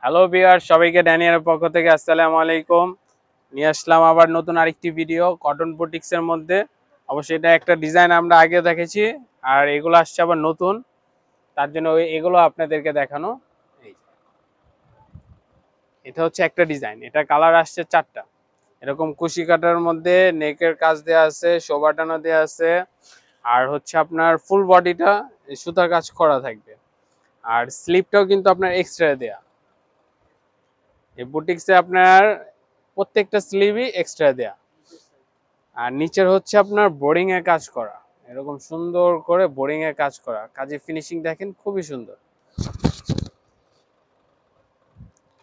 Hello viewer, সবাইকে ড্যানিয়ালের পক্ষ থেকে আসসালামু আলাইকুম। নিয়ে আসলাম আবার নতুন আরেকটি ভিডিও কটন বুটিক্সের মধ্যে। অবশ্যই এটা একটা ডিজাইন আমরা আগে দেখেছি, আর এগুলো আসছে আবার নতুন, তার জন্য এগুলো আপনাদেরকে দেখানো। এই এটা হচ্ছে একটা ডিজাইন, এটা কালার আসছে 4টা। এরকম কুশি কাটার মধ্যে নেকের কাজ দেওয়া আছে, শো বাটানো দেওয়া আছে, আর হচ্ছে আপনার ফুল বডিটা সুতার কাজ করা থাকবে, আর স্লিপটাও কিন্তু আপনার এক্সট্রা দেয়া। এই বুটিক্সে আপনার প্রত্যেকটা স্লিভই এক্সট্রা দেয়া, আর নিচের হচ্ছে আপনার বোরিং এ কাজ করা, এরকম সুন্দর করে বোরিং এ কাজ করা, কাজে ফিনিশিং দেখেন খুবই সুন্দর।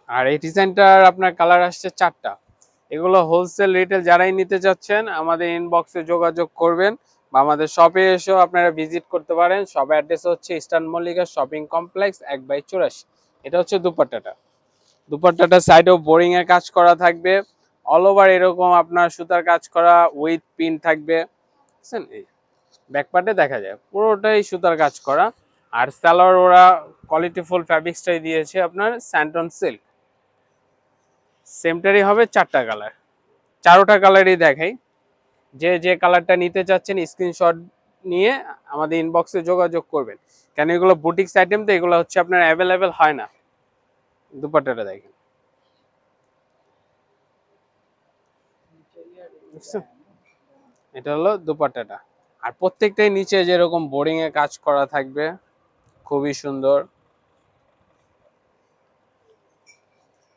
আর এই ডিজাইনটার আপনার কালার আসছে 4টা। এগুলো হোলসেল রিটেল যারাই নিতে চাচ্ছেন আমাদের ইনবক্সে যোগাযোগ করবেন, বা আমাদের শপে এসেও আপনারা ভিজিট করতে পারেন। শপ অ্যাড্রেস হচ্ছে ইস্টার্ন মল্লিকা শপিং কমপ্লেক্স 1/84। এটা হচ্ছে দুপাট্টাটা সাইডেও বোরিং এর কাজ করা থাকবে, অল ওভার এরকম আপনার সুতার কাজ করা উইথ পিন থাকবে, বুঝছেন? এই ব্যাক পার্টে দেখা যায় পুরোটাই সুতার কাজ করা। আর সালোয়ার ওরা কোয়ালিটিফুল ফ্যাব্রিক্সটাই দিয়েছে আপনার স্যান্টন সিল্ক। সেমটারই হবে 4টা কালার, 4টা কালারই দেখাই। যে যে কালারটা নিতে চাচ্ছেন স্ক্রিনশট নিয়ে আমাদের ইনবক্সে যোগাযোগ করবেন, কেন এগুলো বুটিক্স আইটেম তো, এগুলো হচ্ছে আপনার অ্যাভেলেবেল হয় না। দুপাট্টাটা দেখেন, এটা হলো দুপাট্টাটা। আর প্রত্যেকটাই নিচে যেরকম বোরিং এ কাজ করা থাকবে, খুবই সুন্দর।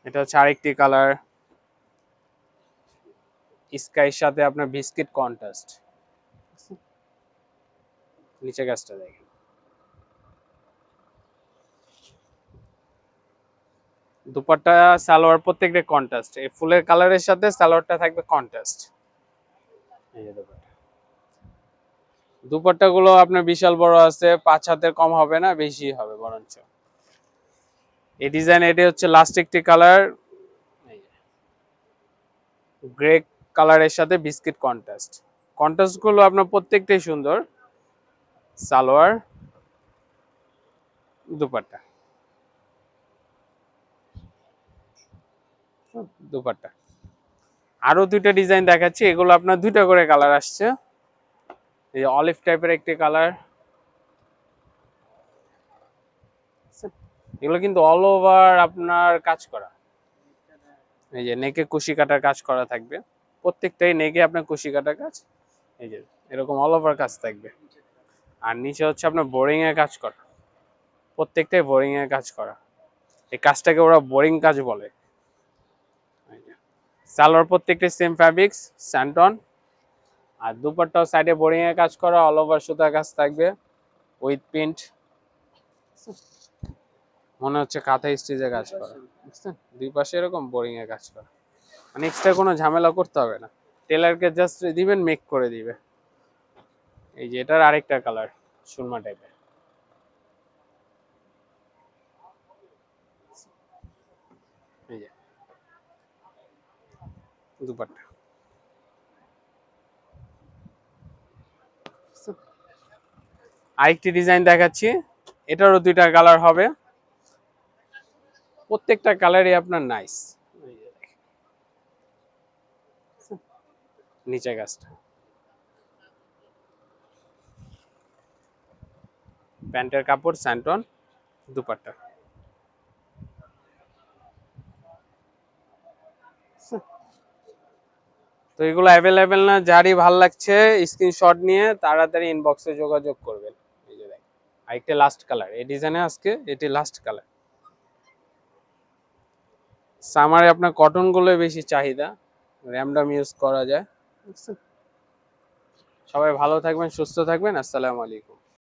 এটা হচ্ছে আরেকটি কালার, স্কাইর সাথে আপনার বিস্কিট কন্ট্রাস্ট। নিচে কাজটা দেখেন, দুপাট্টা সালোয়ার প্রত্যেকটা কন্ট্রাস্ট, এই ফুলের কালারের সাথে সালোয়ারটা থাকবে কন্ট্রাস্ট। এই যে দুপাট্টা গুলো আপনার বিশাল বড় আছে, 5 হাতের কম হবে না, বেশি হবে বরঞ্চ। এই ডিজাইন এটা হচ্ছে লাস্ট একটি কালার, গ্রে কালারের সাথে বিস্কিট কন্ট্রাস্ট। কন্ট্রাস্ট গুলো আপনার প্রত্যেকটাই সুন্দর। সালোয়ার, দুপাট্টা, দুপাট্টা। আরো 2টা ডিজাইন দেখাচ্ছি, এগুলো আপনার 2টা করে কালার আসছে। এই যে অলিভ টাইপের একটি কালার, এগুলো কিন্তু অল ওভার আপনার কাজ করা। এই যে নেকে কুশি কাটার কাজ করা থাকবে, প্রত্যেকটাই নেকে আপনার কুশি কাটার কাজ। এই যে এরকম অল ওভার কাজ থাকবে। আর নিচে হচ্ছে আপনার বোরিং এর কাজ করা, প্রত্যেকটাই বোরিং এর কাজ করা। এই কাজটাকে ওরা বোরিং কাজ বলে। সালোয়ার প্রত্যেকটাই সেম ফ্যাব্রিক্স স্যান্টন, আর দুপাট্টাও সাইডে বোরিং এর কাজ করা, অল ওভার সুতার কাজ থাকবে উইথ প্রিন্ট। মনে হচ্ছে কাঁথা স্টিচে কাজ করা, বুঝছেন? দুই পাশে এরকম বোরিং এর কাজ করা, মানে এক্সট্রা কোনো ঝামেলা করতে হবে না, টেলারকে জাস্ট দিবেন মেক করে দিবে। এই যে এটার আরেকটা কালার সুরমা টাইপের, এই যে দুপাট্টা। আরেকটি ডিজাইন দেখাচ্ছি, এটারও 2টা কালার হবে, প্রত্যেকটা কালারই আপনার নাইস। নিচে কাজটা, প্যান্টের কাপড় স্যান্টন, দুপাট্টা। তো এগুলো অ্যাভেলেবেল না, যারই ভাল লাগছে স্ক্রিনশট নিয়ে তাড়াতাড়ি ইনবক্সে যোগাযোগ করবেন। এই যে দেখেন আরেকটা লাস্ট কালার, এই ডিজাইনে আজকে এটি লাস্ট কালার। সামারে আপনার কটন গুলো বেশি চাহিদা, র্যামডাম ইউজ করা যায়। সবাই ভালো থাকবেন, সুস্থ থাকবেন, আসসালামু আলাইকুম।